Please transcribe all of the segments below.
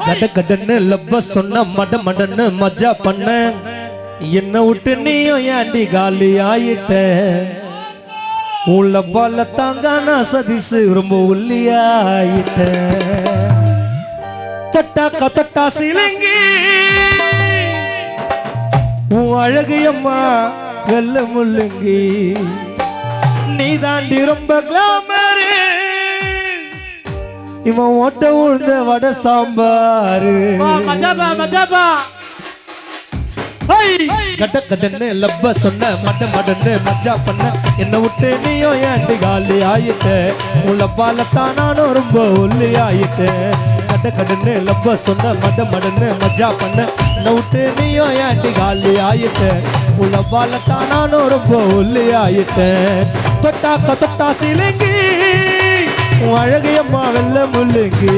கட கடன்னு லப்ப சொன்ன மட மடன்னு மஜா பண்ண என்ன விட்டு நீயும் ஏண்டி காலி ஆயிட்ட உள்ள பால தாங்கான சதிசு ரொம்ப உள்ளியாயிட்ட தொட்டாக்கா தொட்டா சிலங்கி உன் அழகியம்மா வெள்ள முள்ளுங்கி நீ தாண்டி ரொம்ப கிளாமரு இவன் ஓட்ட உழுந்த வட சாம்பாரு கட்ட கட்டன்னு லப்ப சொன்ன மட்ட மடன்னு மஜா பண்ண என்ன விட்டு நீயோ ஏண்டி காலி ஆயிட்ட உள்ள பாலத்தான் நானும் ரொம்ப ஒல்லி ஆயிட்டேன் கட்ட கடன்னு லப்ப சொன்ன மட்ட மடன்னு மஜா பண்ண என்ன விட்டு நீயோ ஏண்டி காலி ஆயிட்ட உள்ள பாலத்தான் நானும் ரொம்ப ஒல்லி ஆயிட்டேன் தொட்டாக்க தொட்டா சிலங்கி உன் அழகியம்மா வெள்ள முள்ளுங்கி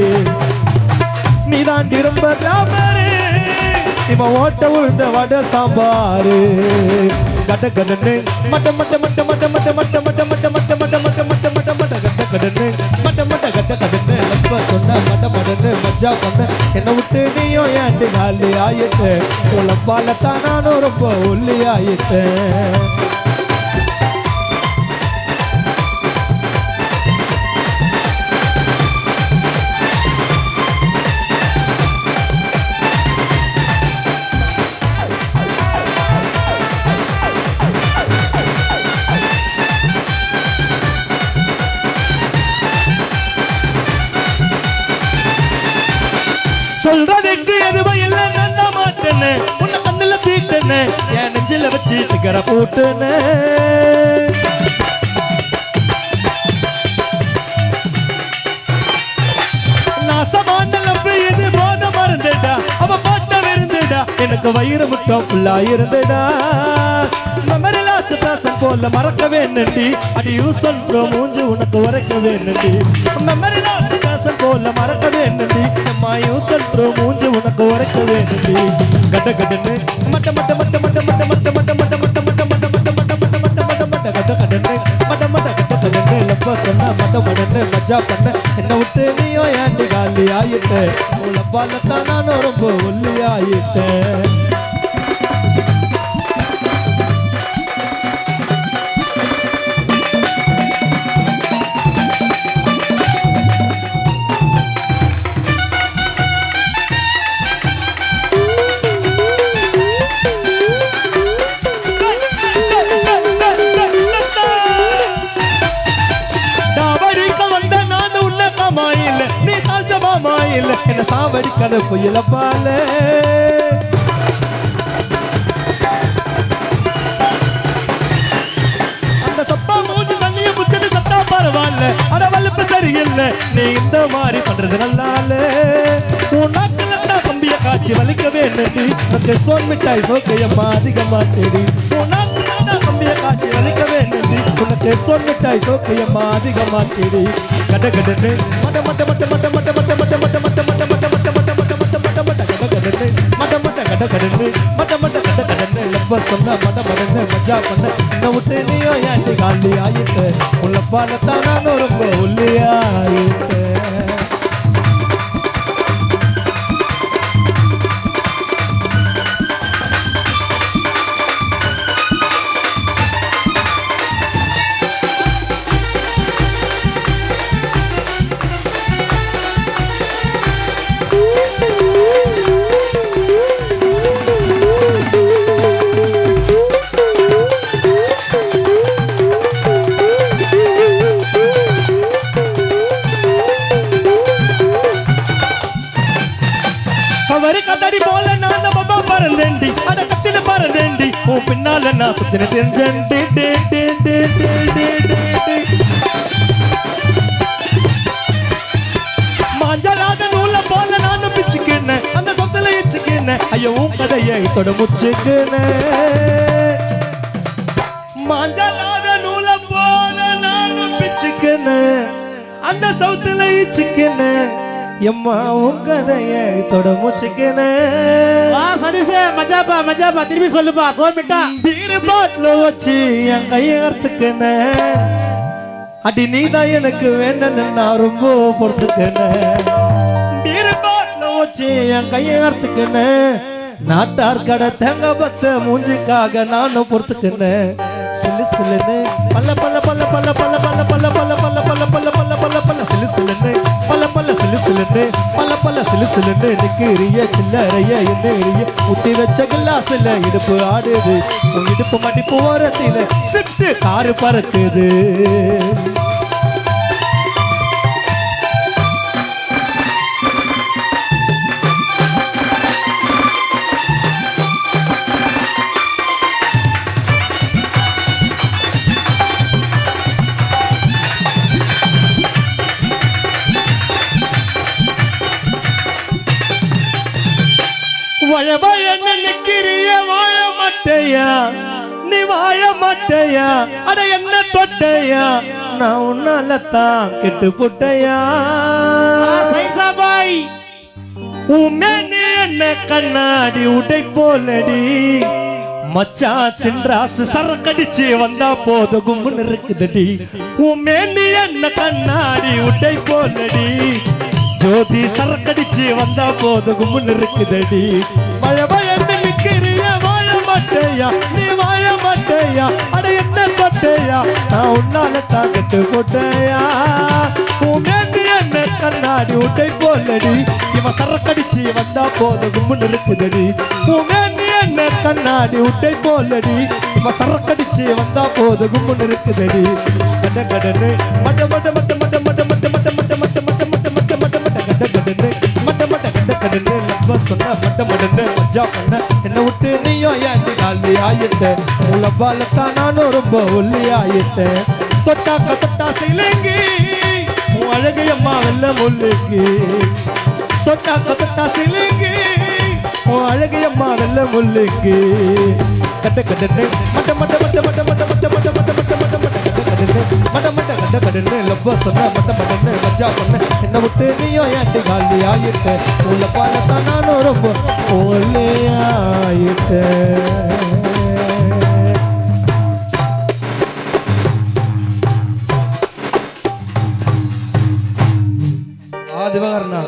நீ தாண்டி ரொம்ப கிளாமரு இவன் ஓட்ட உழுந்த வட சாம்பாரு கட்ட கடன்னு மட்ட மட்ட மட்ட மட்ட மட்ட மட்ட மட்ட மட்ட மட்ட மட்ட மட்ட மட்ட மட்ட மட்ட கட்ட கடன்னு மட்ட மட்ட கட்ட கடன்னு லப்ப சொன்ன மட்ட மடன்னு மஜா பண்ண என்ன விட்டு நீயும் ஏண்டி காலி ஆயிட்ட உள்ள பாலத்தான் நானும் ரொம்ப ஒல்லி ஆயிட்டேன் சொல்றதுக்கு எதுவும் இல்ல நந்த மாட்டேன்னு உன்னை கண்ணுல தீட்டேன்னு என் நெஞ்சில வச்சு நிகர போட்டுன்னு நாசமான லப்பு இது போத மறந்துடா அவ பாட்ட விருந்துடா எனக்கு வயிறு முட்டம் ஃபுல்லா இருந்துடா மெமரி லாஸ் பேசன் போல மறக்க வேணுண்டி அது யூஸ் பண்ற மூஞ்சி உனக்கு உரைக்க வேணுண்டி மெமரி லாஸ் பேசன் போல மறக்க வேணுண்டி அம்மா யூஸ் பண்ற மூஞ்சி உனக்கு உரைக்க வேணுண்டி கட்ட கடன்னு மட்ட மட்ட மட்ட மட்ட மட்ட மட்ட மட்ட மட்ட மட்ட மட்ட மட்ட மட்ட மட்ட மட்ட மட்ட மட்ட மட்ட கட்ட கடன்னு மட்ட மட்ட கட்ட கடன்னு லப்ப சொன்னா மட்ட மடன்னு மஜா பண்ண என்ன விட்டு நீயோ ஏண்டி காலி ஆயிட்ட உள்ள பாலத்தான் நானும் ரொம்ப ஒல்லி ஆயிட்டேன் என்ன சாவடிக்கத புயல பால அந்த சப்பா மூஞ்சி சன்னிய புச்சது சத்தா பரவாயில்ல அட வலுப்பு சரியில்லை நீ இந்த மாதிரி பண்றது நல்லால உன் நாக்குல கம்பிய காய்ச்சி வலிக்க வேண்டி உனக்கு சோன் மிட்டாய் சோக்கையம்மா அதிகமா செடி உன் நாக்குல கம்பிய காய்ச்சி வலிக்க வேண்டி உனக்கு சோன் மிட்டாய் சோக்கையம்மா அதிகமா செடி கட கடன்னு மட்ட மட்ட மட்ட மட்ட மட்ட மட்ட மட்ட மட்ட மட்ட மட்ட மட்ட மட்ட மட்ட மட்ட மட்ட மட்ட மட்ட கட கடன்னு மட்ட மட்ட கட கடன்னு மட்ட மட்ட கட கடன்னு லப்ப சொன்ன மட்ட மடன்னு மஜா பண்ண என்ன விட்டு நீயோ ஏண்டி காலி ஆயிட்ட உள்ள பாலத்தான் நானும் ரொம்ப ஒல்லி ஆயிட்டேன் கதடி போல நான் பாபா பறந்தேண்டி அட கத்தில பறந்தேண்டி ஓ பின்னால நான் சுத்தின தெரிஞ்சேண்டி டே டே டே டே டே மாஞ்சலாத நூல போல நான் பிச்சுக்கின அந்த சொத்துல இச்சுக்கின ஐயோ உன் கதையை தொட முச்சுக்கின மாஞ்சலாத நூல போல நான் பிச்சுக்கின அந்த சொத்துல இச்சுக்கின எம்மா உன் கதையை தொட முச்சுக்கின சதீஷே மஜாப்பா மஜாப்பா திருப்பி சொல்லுப்பா சோமிட்டா பீர் பாட்டில் வச்சு என் கையை அறுத்துக்கின அடி நீதான் எனக்கு வேணும்னு நான் ரொம்ப பொறுத்துக்கினேன் பீர்பாட்ல வச்சு என் கையை அறுத்துக்கினேன் நாட்டார் கடை தேங்காய் பத்த மூஞ்சிக்காக நானும் பொறுத்துக்கினேன் சிலு சிலுன்னு பல்ல பல்ல பல்ல பல்ல பல்ல பல்ல பல்ல பல்ல பல்ல பல்ல பல்ல பல்ல பல்ல பல்ல சிலு சிலுன்னு பல்ல பல்ல சிலு சிலுன்னு பல்ல பல்ல சிலு சிலுன்னு நிக்கிறிய சில்லறைய என்னறிய ஊத்தி வச்ச கிளாஸ்ல இடுப்பு ஆடுது உன் இடுப்பு மடிப்பு ஓரத்தில சிட்டு காரு பறக்குது வயவய நிக்கிறிய வாழ மாட்டையா நீ வாழ மாட்டையா அட என்ன தொட்டையா நான் உன்னால தான் கெட்டு போட்டையா சைன்சா பாய் உமே நீ என்ன கண்ணாடி உடை போலடி மச்சா சின்ராசு சரக்கடிச்சு வந்தா போது கும்முன்னு இருக்குதடி உமே நீ என்ன கண்ணாடி உடை போலடி ஜோதி சரக்கடிச்சு வந்தா போது கும்முன்னு இருக்குதடி மழை பயந்து நிக்கிறிய வாழ மாட்டையா நீ வாழ மாட்டையா அட என்ன கொட்டையா நான் உன்னால தான் கெட்டு போட்டையா உமேந்தி என்ன கண்ணாடி உடை போலடி இவன் சரக்கடிச்சு வந்தா போது கும்முன்னு இருக்குதடி உமேந்தி என்ன கண்ணாடி உடை போலடி இவன் சரக்கடிச்சு வந்தா போது கும்முன்னு இருக்குதடி கட கடனு மட்ட மட்ட மட்ட மட்ட மட்ட மட்ட மட்ட மட்ட மட்ட மட்ட மட்ட மட்ட மட்ட மட்ட மட்ட கண்ட கடனு லப்ப சொன்ன மட்ட மடன்னு மஜா பண்ண என்ன விட்டு நீயும் ஏண்டி காலி ஆயிட்ட உலப்பாலத்தான் நானும் ரொம்ப ஒல்லி ஆயிட்டேன் தொட்டாக்க தொட்டா சிலங்கி உன் அழகு அம்மா வெள்ள முல்லுங்கி தொட்டாக்க தொட்டா சிலங்கி உன் அழகு அம்மா வெள்ள முல்லுங்கி கட்ட கடனு மட்ட மட்ட மட்ட மட்ட மட்ட மட்ட மட்ட மட்ட மட்ட மட்ட மட்ட கட்ட கடனு மட்ட மட்ட கட்ட கடனு லப்ப சொன்ன மட்ட மடன்னு மஜா பண்ண என்ன விட்டு நீயும் ஏண்டி காலி ஆயிட்ட உள்ள பாலத்தான் நானும் ரொம்ப ஒல்லி ஆயிட்டேன் திவாகரனா